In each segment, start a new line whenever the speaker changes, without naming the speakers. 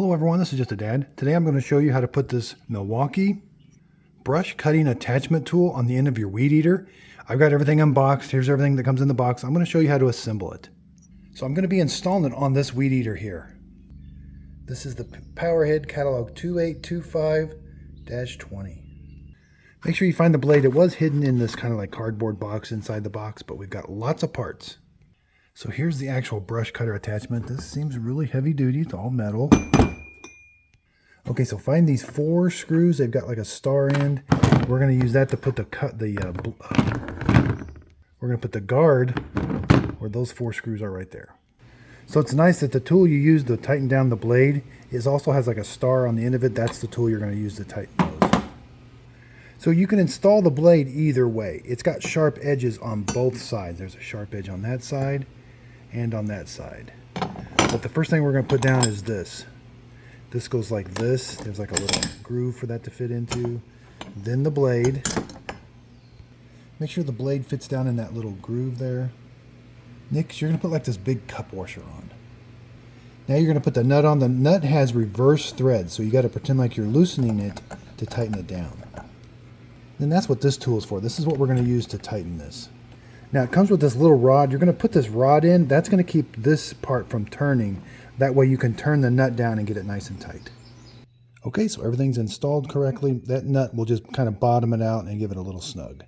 Hello everyone, this is Just a Dad. Today I'm going to show you how to put this Milwaukee brush cutting attachment tool on the end of your weed eater. I've got everything unboxed. Here's everything that comes in the box. I'm going to show you how to assemble it. So I'm going to be installing it on this weed eater here. This is the Powerhead Catalog 2825-20. Make sure you find the blade. It was hidden in this kind of like cardboard box inside the box, but we've got lots of parts. So here's the actual brush cutter attachment. This seems really heavy duty. It's all metal. Okay, so find these 4 screws. They've got like a star end. We're going to use that to put we're going to put the guard where those 4 screws are right there. So it's nice that the tool you use to tighten down the blade also has like a star on the end of it. That's the tool you're going to use to tighten those. So you can install the blade either way. It's got sharp edges on both sides. There's a sharp edge on that side and on that side. But the first thing we're going to put down is this. This goes like this. There's like a little groove for that to fit into. Then the blade. Make sure the blade fits down in that little groove there. Next, you're going to put like this big cup washer on. Now you're going to put the nut on. The nut has reverse threads, so you got to pretend like you're loosening it to tighten it down. Then that's what this tool is for. This is what we're going to use to tighten this. Now it comes with this little rod. You're going to put this rod in. That's going to keep this part from turning. That way you can turn the nut down and get it nice and tight. Okay, so everything's installed correctly. That nut will just kind of bottom it out and give it a little snug.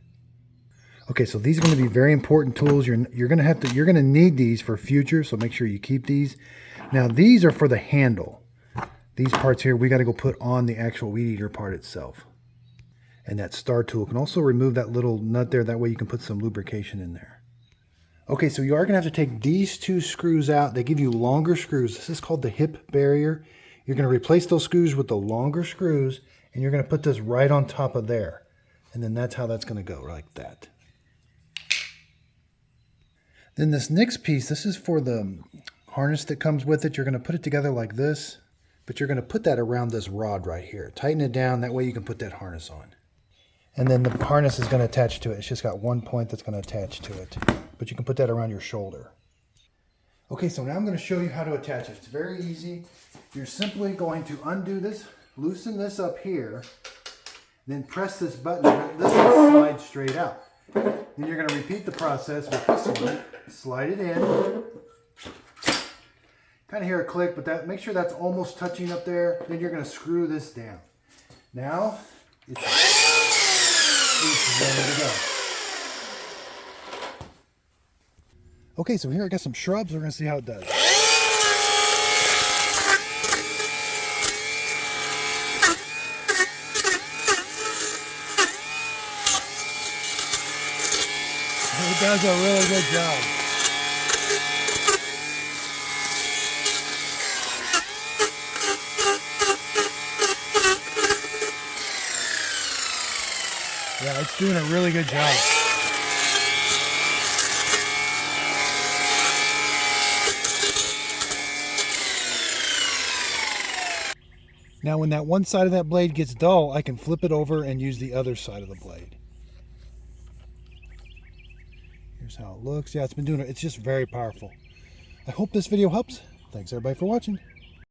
Okay, so these are going to be very important tools. You're going to need these for future, so make sure you keep these. Now these are for the handle. These parts here we got to go put on the actual weed eater part itself. And that star tool can also remove that little nut there. That way you can put some lubrication in there. Okay, so you are going to have to take these 2 screws out. They give you longer screws. This is called the hip barrier. You're going to replace those screws with the longer screws, and you're going to put this right on top of there. And then that's how that's going to go, like that. Then this next piece, this is for the harness that comes with it. You're going to put it together like this, but you're going to put that around this rod right here. Tighten it down. That way you can put that harness on. And then the harness is going to attach to it. It's just got one point that's going to attach to it. But you can put that around your shoulder. Okay, so now I'm going to show you how to attach it. It's very easy. You're simply going to undo this, loosen this up here, then press this button. This will slide straight out. Then you're going to repeat the process with this one. Slide it in. Kind of hear a click, but make sure that's almost touching up there. Then you're going to screw this down. Now, it's ready to go. Okay, so here I got some shrubs. We're going to see how it does. It does a really good job. Yeah, it's doing a really good job. Now when that one side of that blade gets dull, I can flip it over and use the other side of the blade. Here's how it looks. Yeah, it's just very powerful. I hope this video helps. Thanks everybody for watching.